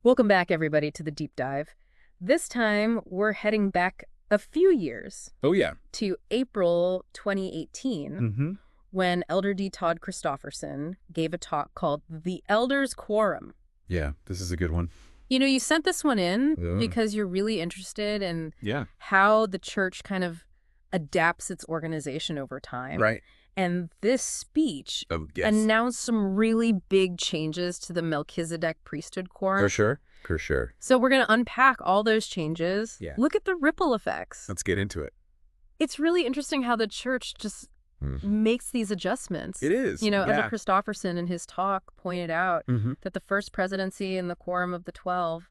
Welcome back, everybody, to the deep dive. This time, we're heading back a few years Oh, yeah. to April 2018, Mm-hmm. when Elder D. Todd Christofferson gave a talk called The Elders' Quorum. Yeah, this is a good one. You know, you sent this one in Yeah. because you're really interested in Yeah. how the church kind of adapts its organization over time. Right. And this speech Oh, yes. announced some really big changes to the Melchizedek priesthood quorum. For sure. For sure. So we're going to unpack all those changes. Yeah. Look at the ripple effects. Let's get into it. It's really interesting how the church just makes these adjustments. It is. You know, yeah. Elder Christofferson in his talk pointed out Mm-hmm. that the first presidency in the Quorum of the 12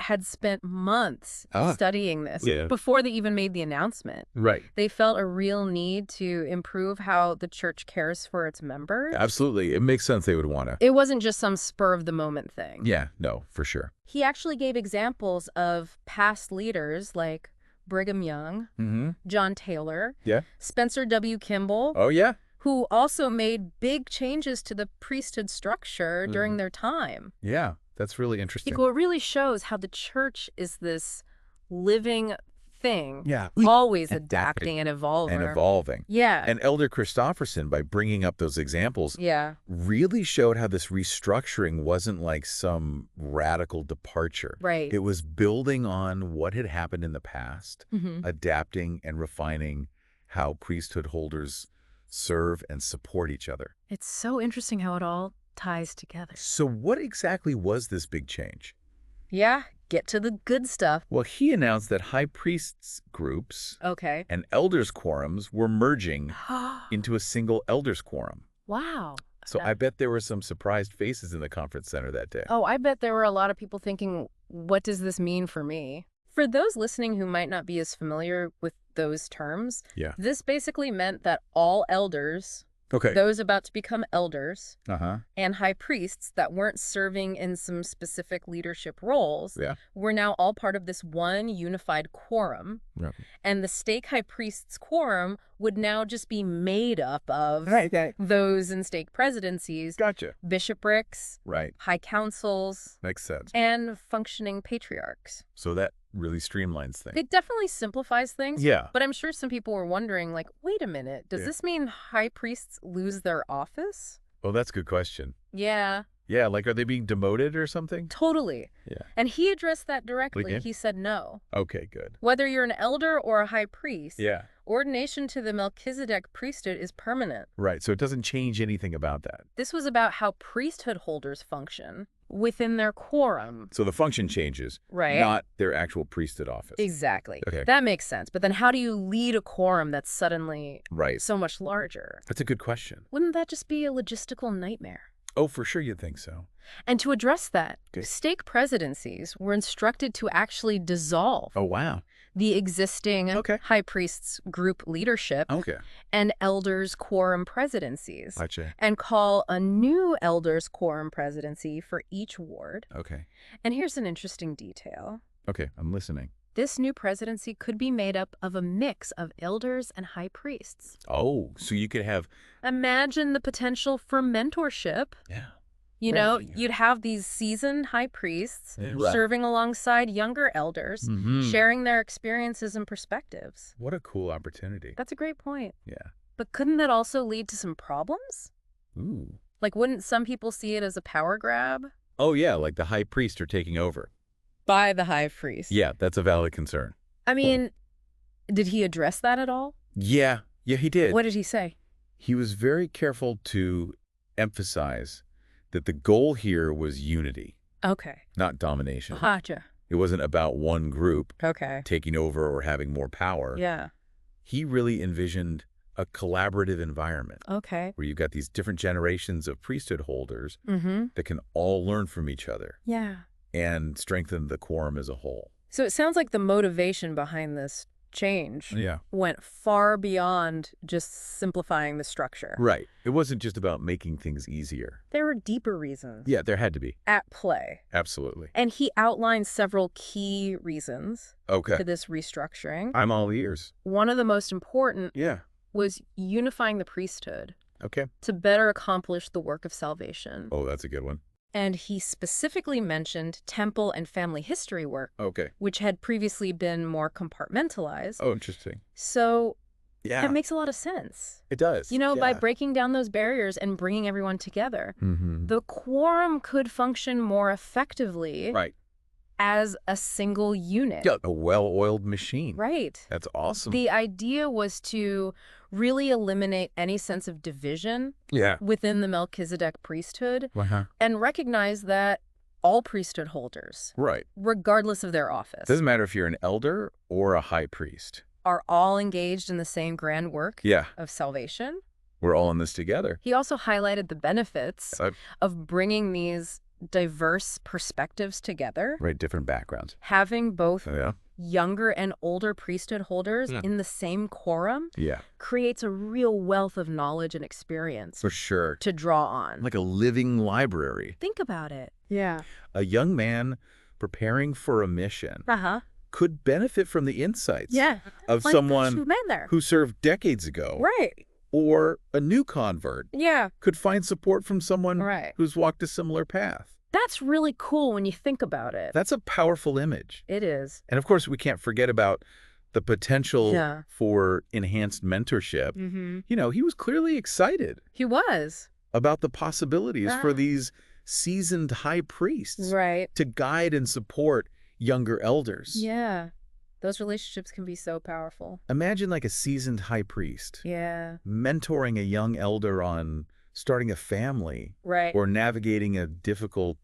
had spent months studying this before they even made the announcement. Right. They felt a real need to improve how the church cares for its members. Absolutely. It makes sense they would want to. It wasn't just some spur-of-the-moment thing. Yeah, no, for sure. He actually gave examples of past leaders like Brigham Young, Mm-hmm. John Taylor, Yeah. Spencer W. Kimball, Oh, yeah. who also made big changes to the priesthood structure during their time. Yeah, that's really interesting. It really shows how the church is this living thing, Yeah. always adapting and evolving. Yeah. And Elder Christofferson, by bringing up those examples, Yeah. really showed how this restructuring wasn't like some radical departure. Right. It was building on what had happened in the past, Mm-hmm. adapting and refining how priesthood holders serve and support each other. It's so interesting how it all ties together. So what exactly was this big change? Yeah. Get to the good stuff. Well, he announced that high priests groups Okay. and elders quorums were merging into a single elders quorum. Wow. So I bet there were some surprised faces in the conference center that day. Oh, I bet there were a lot of people thinking, what does this mean for me? For those listening who might not be as familiar with those terms, Yeah. this basically meant that all elders, Okay. those about to become elders, Uh-huh. and high priests that weren't serving in some specific leadership roles, Yeah. were now all part of this one unified quorum. Right. And the stake high priest's quorum would now just be made up of those in stake presidencies, Gotcha. bishoprics, Right. high councils, Makes sense. and functioning patriarchs. So that really streamlines things. It definitely simplifies things. Yeah. But I'm sure some people were wondering, like, wait a minute, does this mean high priests lose their office? Oh, that's a good question. Yeah, Yeah, like are they being demoted or something? totally. Yeah. And he addressed that directly. Okay. He said no. Okay, good. Whether you're an elder or a high priest, Yeah. ordination to the Melchizedek priesthood is permanent. Right. So it doesn't change anything about that. This was about how priesthood holders function within their quorum. So the function changes, Right. not their actual priesthood office. Exactly. Okay. That makes sense. But then how do you lead a quorum that's suddenly Right. so much larger? That's a good question. Wouldn't that just be a logistical nightmare? Oh, for sure you'd think so. And to address that, Okay. stake presidencies were instructed to actually dissolve Oh, wow. the existing Okay. high priests group leadership Okay. and elders quorum presidencies, Gotcha. and call a new elders quorum presidency for each ward. Okay. And here's an interesting detail. Okay, I'm listening. This new presidency could be made up of a mix of elders and high priests. Oh, so you could have... Imagine the potential for mentorship. Yeah. You know, you'd have these seasoned high priests serving alongside younger elders, sharing their experiences and perspectives. What a cool opportunity. That's a great point. Yeah. But couldn't that also lead to some problems? Ooh. Like, wouldn't some people see it as a power grab? Oh, yeah, like the high priest are taking over. By the high priest. Yeah, that's a valid concern. I mean, did he address that at all? Yeah, he did. What did he say? He was very careful to emphasize that the goal here was unity, Okay. not domination. Gotcha. It wasn't about one group Okay. taking over or having more power. Yeah. He really envisioned a collaborative environment Okay. where you've got these different generations of priesthood holders Mm-hmm. that can all learn from each other Yeah. and strengthen the quorum as a whole. So it sounds like the motivation behind this change Yeah. went far beyond just simplifying the structure. Right. It wasn't just about making things easier. There were deeper reasons Yeah, there had to be. at play. Absolutely. And he outlined several key reasons Okay. for this restructuring. I'm all ears. One of the most important Yeah. was unifying the priesthood Okay. to better accomplish the work of salvation. Oh, that's a good one. And he specifically mentioned temple and family history work, Okay. which had previously been more compartmentalized. Oh, interesting. So Yeah. that makes a lot of sense. It does. By breaking down those barriers and bringing everyone together, the quorum could function more effectively as a single unit. Yeah, a well-oiled machine. Right. That's awesome. The idea was to really eliminate any sense of division within the Melchizedek priesthood and recognize that all priesthood holders, regardless of their office, Doesn't matter if you're an elder or a high priest, are all engaged in the same grand work of salvation. We're all in this together. He also highlighted the benefits of bringing these diverse perspectives together. Right, different backgrounds. Having both younger and older priesthood holders in the same quorum creates a real wealth of knowledge and experience. For sure. To draw on. Like a living library. Think about it. Yeah. A young man preparing for a mission could benefit from the insights of someone who served decades ago. Right. Or a new convert could find support from someone who's walked a similar path. That's really cool when you think about it. That's a powerful image. It is. And of course, we can't forget about the potential for enhanced mentorship. You know, he was clearly excited. He was. About the possibilities for these seasoned high priests to guide and support younger elders. Yeah. Those relationships can be so powerful. Imagine like a seasoned high priest mentoring a young elder on starting a family or navigating a difficult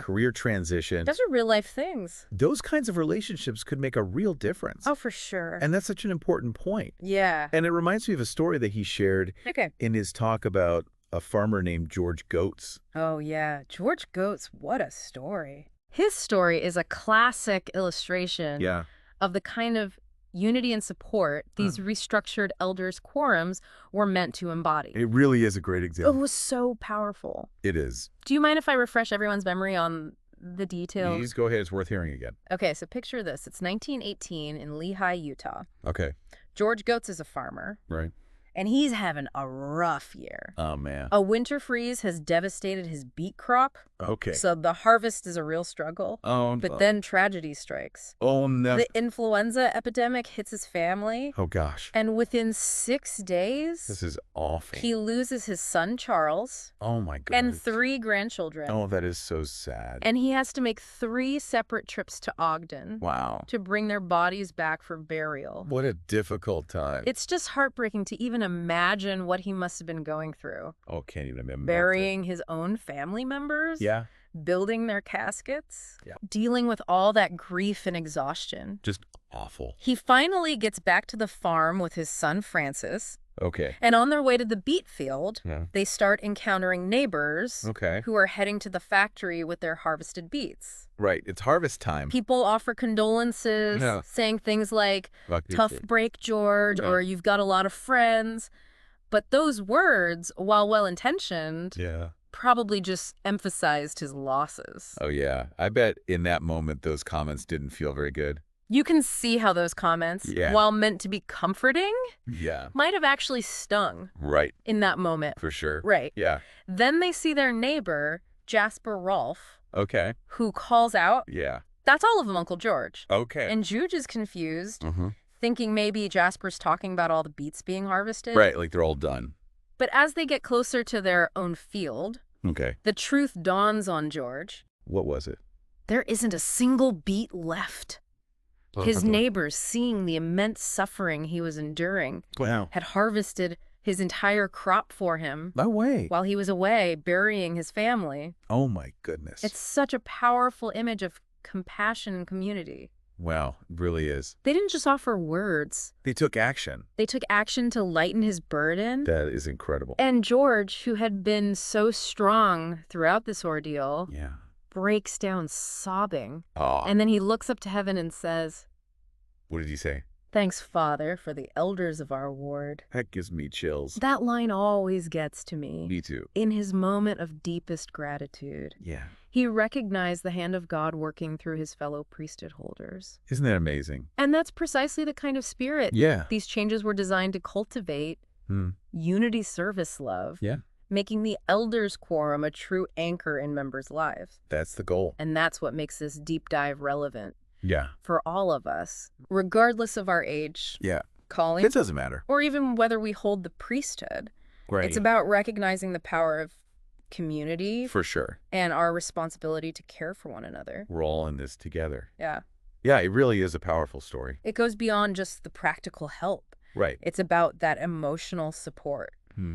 career transition. Those are real life things. Those kinds of relationships could make a real difference. Oh, for sure. And that's such an important point. Yeah. And it reminds me of a story that he shared in his talk about a farmer named George Goetz. Oh, yeah. George Goetz, what a story. His story is a classic illustration of the kind of unity and support these restructured elders' quorums were meant to embody. It really is a great example. It was so powerful. It is. Do you mind if I refresh everyone's memory on the details? Please go ahead. It's worth hearing again. Okay, so picture this. It's 1918 in Lehi, Utah. Okay. George Goetz is a farmer. Right. And he's having a rough year. Oh, man. A winter freeze has devastated his beet crop. Okay. So the harvest is a real struggle. Oh, but then tragedy strikes. Oh, no. The influenza epidemic hits his family. Oh, gosh. And within 6 days... This is awful. He loses his son, Charles. Oh, my God. And 3 grandchildren. Oh, that is so sad. And he has to make 3 separate trips to Ogden. Wow. To bring their bodies back for burial. What a difficult time. It's just heartbreaking to even imagine what he must have been going through. Oh, can't even imagine. Burying his own family members. Yeah. Building their caskets. Yeah. Dealing with all that grief and exhaustion. Just awful. He finally gets back to the farm with his son, Francis. Okay. And on their way to the beet field, they start encountering neighbors who are heading to the factory with their harvested beets. Right. It's harvest time. People offer condolences, saying things like, tough break, George, or you've got a lot of friends. But those words, while well-intentioned, probably just emphasized his losses. Oh, yeah. I bet in that moment, those comments didn't feel very good. You can see how those comments, while meant to be comforting, might have actually stung. Right. In that moment. For sure. Right. Yeah. Then they see their neighbor, Jasper Rolfe. Okay. Who calls out. Yeah. That's all of them, Uncle George. Okay. And Juge is confused, thinking maybe Jasper's talking about all the beets being harvested. Right, like they're all done. But as they get closer to their own field, the truth dawns on George. What was it? There isn't a single beet left. His neighbors, seeing the immense suffering he was enduring, had harvested his entire crop for him. No way. While he was away burying his family. Oh, my goodness. It's such a powerful image of compassion and community. Wow, it really is. They didn't just offer words. They took action. They took action to lighten his burden. That is incredible. And George, who had been so strong throughout this ordeal, breaks down sobbing. Oh. And then he looks up to heaven and says, what did he say? Thanks, Father, for the elders of our ward. That gives me chills. That line always gets to me. Me too. In his moment of deepest gratitude. Yeah. He recognized the hand of God working through his fellow priesthood holders. Isn't that amazing? And that's precisely the kind of spirit these changes were designed to cultivate. Unity, service, love. Yeah. making the elders' quorum a true anchor in members' lives. That's the goal. And that's what makes this deep dive relevant. Yeah. For all of us, regardless of our age, calling, it doesn't matter, or even whether we hold the priesthood. Right. It's about recognizing the power of community. For sure. And our responsibility to care for one another. We're all in this together. Yeah. Yeah, it really is a powerful story. It goes beyond just the practical help. Right. It's about that emotional support,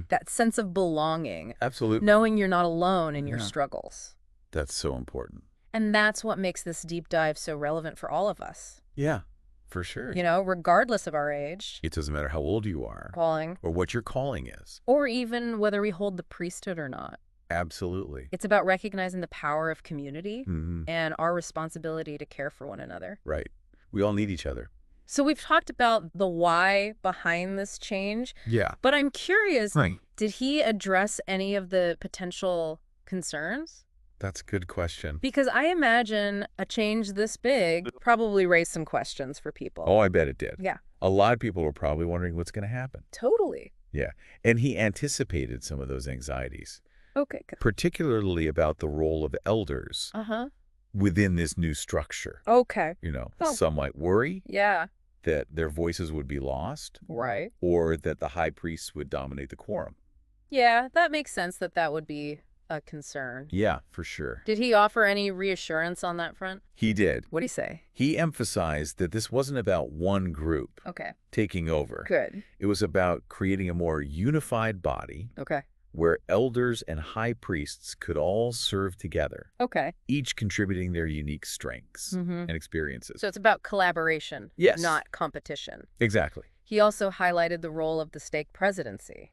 that sense of belonging. Absolutely. Knowing you're not alone in your struggles. That's so important. And that's what makes this deep dive so relevant for all of us. Yeah, for sure. You know, regardless of our age. It doesn't matter how old you are. Calling. Or what your calling is. Or even whether we hold the priesthood or not. Absolutely. It's about recognizing the power of community and our responsibility to care for one another. Right. We all need each other. So we've talked about the why behind this change. Yeah. But I'm curious, did he address any of the potential concerns? That's a good question. Because I imagine a change this big probably raised some questions for people. Oh, I bet it did. Yeah. A lot of people were probably wondering what's going to happen. Totally. Yeah. And he anticipated some of those anxieties. Okay. Good. Particularly about the role of elders within this new structure. Okay. You know, some might worry that their voices would be lost. Right. Or that the high priests would dominate the quorum. Yeah, that makes sense that would be a concern. Yeah, for sure. Did he offer any reassurance on that front? He did. What did he say? He emphasized that this wasn't about one group taking over. Good. It was about creating a more unified body where elders and high priests could all serve together, each contributing their unique strengths and experiences. So it's about collaboration, not competition. Exactly. He also highlighted the role of the stake presidency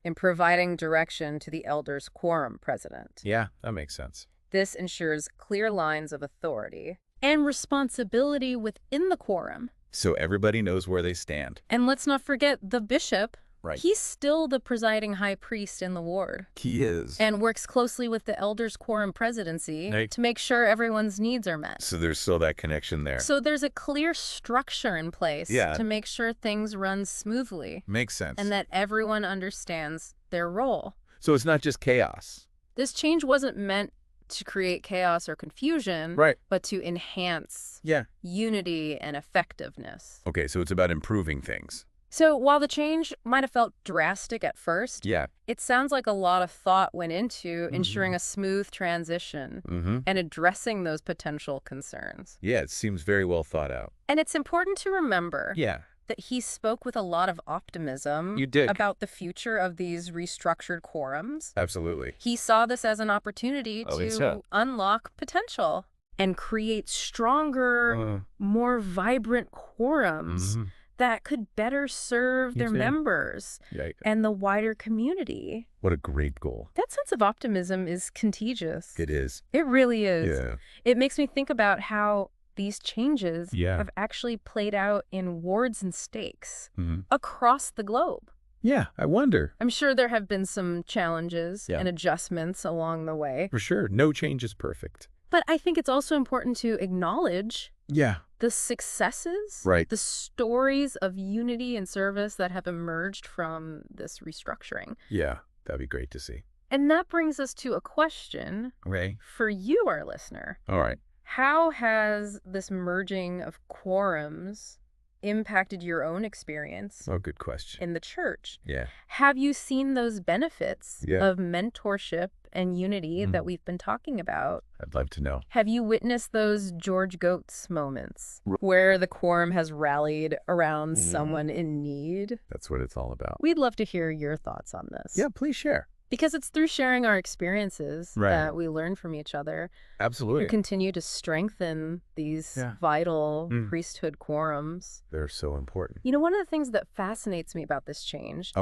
in providing direction to the elders' quorum president. Yeah, that makes sense. This ensures clear lines of authority and responsibility within the quorum. So everybody knows where they stand. And let's not forget the bishop. Right. He's still the presiding high priest in the ward. He is. And works closely with the elders' quorum presidency to make sure everyone's needs are met. So there's still that connection there. So there's a clear structure in place to make sure things run smoothly. Makes sense. And that everyone understands their role. So it's not just chaos. This change wasn't meant to create chaos or confusion, but to enhance unity and effectiveness. Okay, so it's about improving things. So while the change might have felt drastic at first, it sounds like a lot of thought went into ensuring a smooth transition and addressing those potential concerns. Yeah, it seems very well thought out. And it's important to remember that he spoke with a lot of optimism about the future of these restructured quorums. Absolutely. He saw this as an opportunity to unlock potential and create stronger, more vibrant quorums that could better serve their members and the wider community. What a great goal. That sense of optimism is contagious. It is. It really is. Yeah. It makes me think about how these changes have actually played out in wards and stakes across the globe. Yeah, I wonder. I'm sure there have been some challenges and adjustments along the way. For sure. No change is perfect. But I think it's also important to acknowledge the successes, the stories of unity and service that have emerged from this restructuring. Yeah, that'd be great to see. And that brings us to a question for you, our listener. All right. How has this merging of quorums impacted your own experience? Oh, good question. In the church? Yeah. Have you seen those benefits of mentorship and unity that we've been talking about? I'd love to know. Have you witnessed those George Goats moments where the quorum has rallied around someone in need? That's what it's all about. We'd love to hear your thoughts on this. Yeah, please share. Because it's through sharing our experiences that we learn from each other. Absolutely. And continue to strengthen these vital priesthood quorums. They're so important. You know, one of the things that fascinates me about this change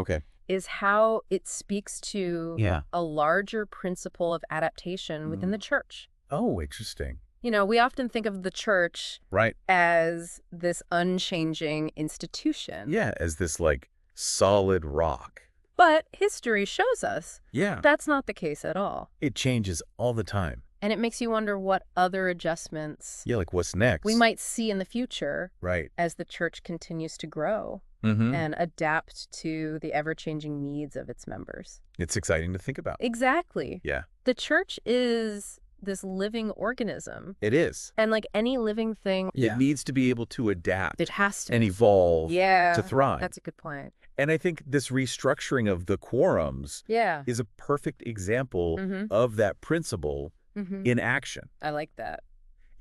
is how it speaks to a larger principle of adaptation within the church. Oh, interesting. You know, we often think of the church as this unchanging institution. Yeah, as this like solid rock. But history shows us Yeah. That's not the case at all. It changes all the time. And it makes you wonder what other adjustments Yeah, like what's next? we might see in the future Right. as the church continues to grow. and adapt to the ever-changing needs of its members. It's exciting to think about. Exactly. Yeah. The church is this living organism. It is. And like any living thing, it needs to be able to adapt. It has to. And evolve to thrive. That's a good point. And I think this restructuring of the quorums is a perfect example of that principle in action. I like that.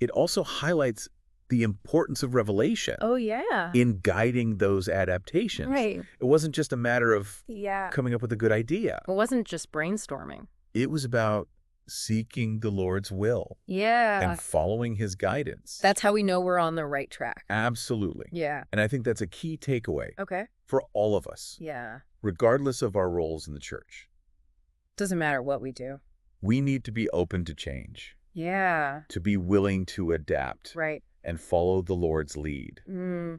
It also highlights the importance of revelation in guiding those adaptations. Right. It wasn't just a matter of coming up with a good idea. It wasn't just brainstorming. It was about seeking the Lord's will. Yeah. And following his guidance. That's how we know we're on the right track. Absolutely. Yeah. And I think that's a key takeaway for all of us. Yeah. Regardless of our roles in the church. Doesn't matter what we do. We need to be open to change. Yeah. To be willing to adapt. Right. And follow the Lord's lead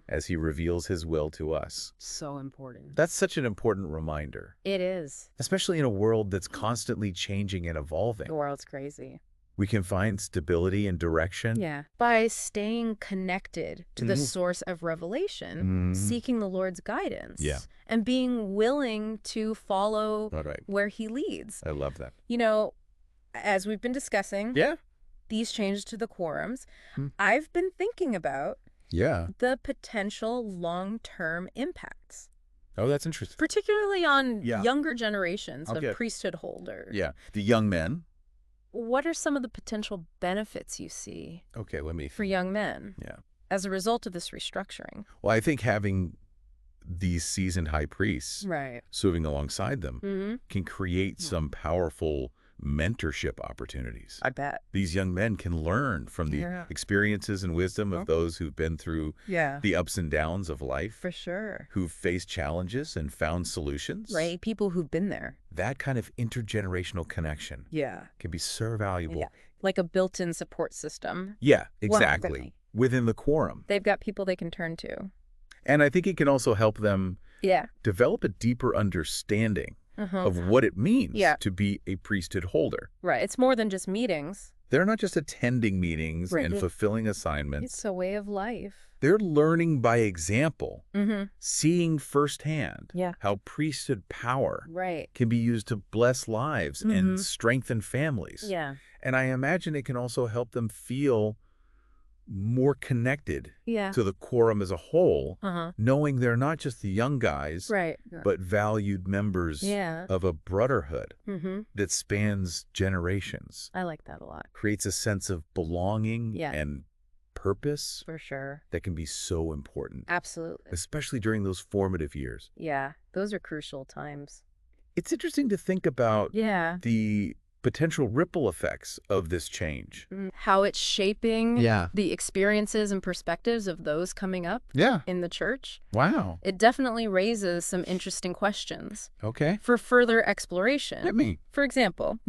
as he reveals his will to us. So important. That's such an important reminder. It is. Especially in a world that's constantly changing and evolving. The world's crazy. We can find stability and direction. Yeah. By staying connected to the source of revelation, seeking the Lord's guidance, and being willing to follow where he leads. I love that. You know, as we've been discussing, these changes to the quorums, I've been thinking about the potential long-term impacts. Oh, that's interesting. Particularly on younger generations of priesthood holders. Yeah. The young men. What are some of the potential benefits you see for young men as a result of this restructuring? Well, I think having these seasoned high priests serving alongside them can create some powerful mentorship opportunities. I bet. These young men can learn from the experiences and wisdom of those who've been through the ups and downs of life. For sure. Who've faced challenges and found solutions. Right. People who've been there. That kind of intergenerational connection can be so valuable. Yeah. Like a built-in support system. Yeah, exactly. Within the quorum. They've got people they can turn to. And I think it can also help them develop a deeper understanding of what it means to be a priesthood holder. Right. It's more than just meetings. They're not just attending meetings and fulfilling assignments. It's a way of life. They're learning by example, seeing firsthand how priesthood power can be used to bless lives and strengthen families. Yeah. And I imagine it can also help them feel more connected to the quorum as a whole, knowing they're not just the young guys, but valued members of a brotherhood that spans generations. I like that a lot. Creates a sense of belonging and purpose. For sure. That can be so important. Absolutely. Especially during those formative years. Yeah, those are crucial times. It's interesting to think about the potential ripple effects of this change. How it's shaping the experiences and perspectives of those coming up in the church. Wow. It definitely raises some interesting questions. Okay. For further exploration. Hit me. For example,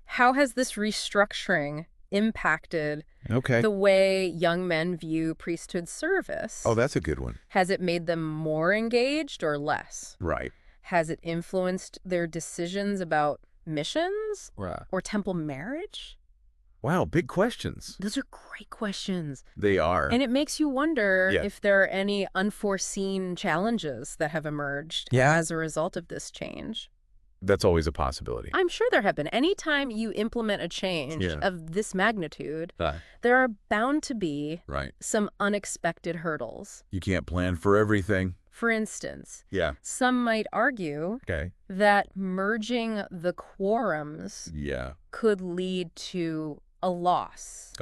how has this restructuring impacted the way young men view priesthood service? Oh, that's a good one. Has it made them more engaged or less? Right. Has it influenced their decisions about missions or temple marriage? Wow, big questions. Those are great questions. They are. And it makes you wonder if there are any unforeseen challenges that have emerged as a result of this change. That's always a possibility. I'm sure there have been. Anytime you implement a change of this magnitude, there are bound to be some unexpected hurdles. You can't plan for everything. For instance, some might argue that merging the quorums could lead to a loss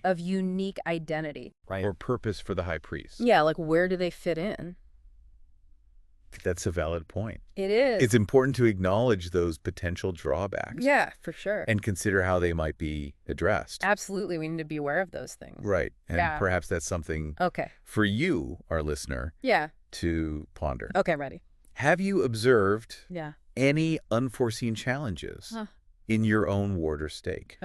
of unique identity. Or purpose for the high priest. Yeah, like where do they fit in? That's a valid point. It is. It's important to acknowledge those potential drawbacks. Yeah, for sure. And consider how they might be addressed. Absolutely. We need to be aware of those things. Right. And perhaps that's something for you, our listener, to ponder. Okay, ready. Have you observed any unforeseen challenges in your own ward or stake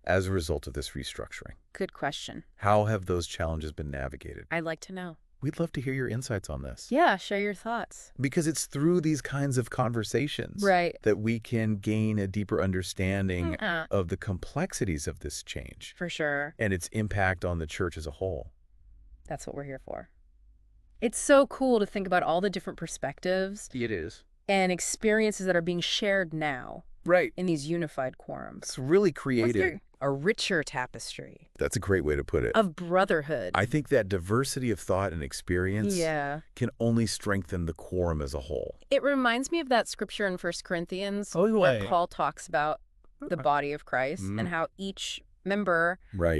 as a result of this restructuring? Good question. How have those challenges been navigated? I'd like to know. We'd love to hear your insights on this. Yeah, share your thoughts. Because it's through these kinds of conversations that we can gain a deeper understanding of the complexities of this change. For sure. And its impact on the church as a whole. That's what we're here for. It's so cool to think about all the different perspectives. It is. And experiences that are being shared now. Right. In these unified quorums. It's really creative. A richer tapestry. That's a great way to put it. Of brotherhood. I think that diversity of thought and experience can only strengthen the quorum as a whole. It reminds me of that scripture in 1 Corinthians where Paul talks about the body of Christ and how each member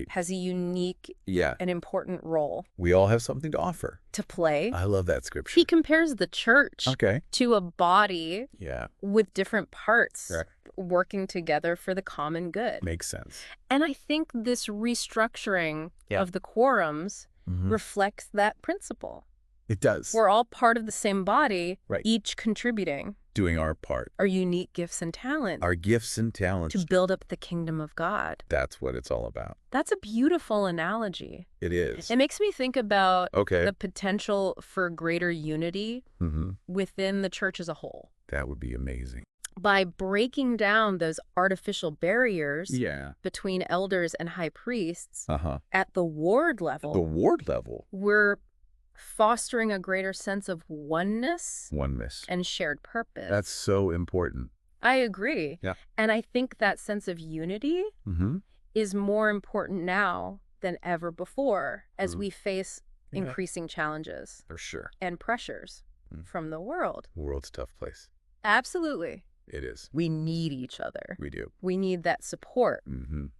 has a unique and important role. We all have something to offer. To play. I love that scripture. He compares the church to a body with different parts working together for the common good. Makes sense. And I think this restructuring of the quorums reflects that principle. It does. We're all part of the same body, each contributing. Doing our part. Our unique gifts and talents. Our gifts and talents. To build up the kingdom of God. That's what it's all about. That's a beautiful analogy. It is. It makes me think about the potential for greater unity within the church as a whole. That would be amazing. By breaking down those artificial barriers between elders and high priests at the ward level. The ward level. We're fostering a greater sense of oneness and shared purpose. That's so important. I agree. Yeah. And I think that sense of unity is more important now than ever before as we face increasing challenges. For sure. And pressures from the world. The world's a tough place. Absolutely. It is. We need each other. We do. We need that support,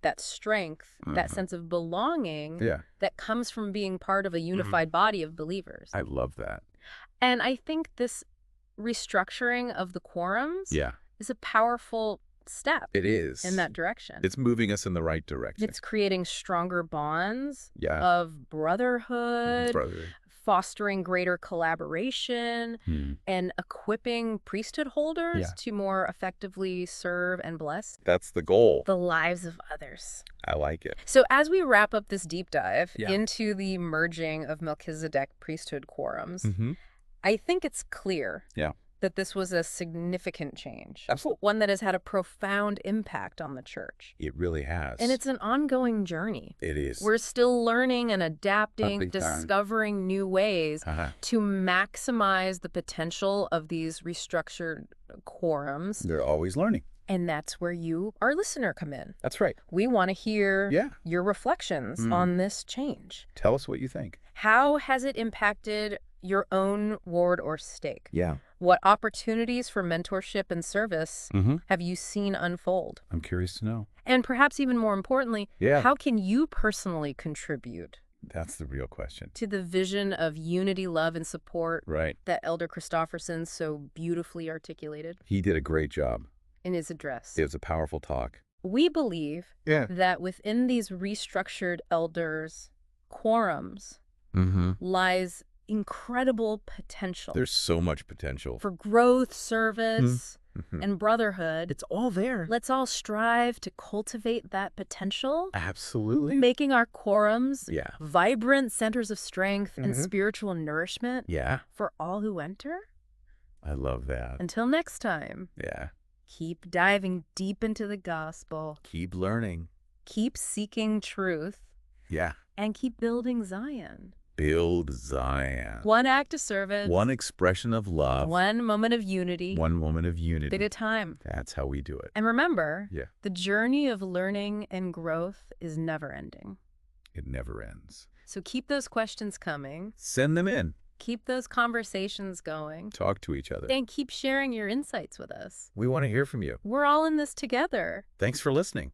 that strength, that sense of belonging that comes from being part of a unified body of believers. I love that. And I think this restructuring of the quorums is a powerful step. It is. In that direction. It's moving us in the right direction. It's creating stronger bonds of brotherhood. Fostering greater collaboration and equipping priesthood holders to more effectively serve and bless. That's the goal. The lives of others. I like it. So as we wrap up this deep dive into the merging of Melchizedek priesthood quorums, I think it's clear that this was a significant change. Absolutely. One that has had a profound impact on the church. It really has. And it's an ongoing journey. It is. We're still learning and adapting, discovering new ways to maximize the potential of these restructured quorums. They're always learning. And that's where you, our listener, come in. That's right. We want to hear your reflections on this change. Tell us what you think. How has it impacted your own ward or stake? Yeah. What opportunities for mentorship and service have you seen unfold? I'm curious to know. And perhaps even more importantly, how can you personally contribute? That's the real question. To the vision of unity, love, and support that Elder Christofferson so beautifully articulated. He did a great job. In his address. It was a powerful talk. We believe that within these restructured elders' quorums lies incredible potential. There's so much potential. For growth, service, and brotherhood. It's all there. Let's all strive to cultivate that potential. Absolutely. Making our quorums vibrant centers of strength and spiritual nourishment for all who enter. I love that. Until next time. Yeah. Keep diving deep into the gospel. Keep learning. Keep seeking truth. Yeah. And keep building Zion. Build Zion. One act of service. One expression of love. One moment of unity. One moment of unity. At a time. That's how we do it. And remember, the journey of learning and growth is never ending. It never ends. So keep those questions coming. Send them in. Keep those conversations going. Talk to each other. And keep sharing your insights with us. We want to hear from you. We're all in this together. Thanks for listening.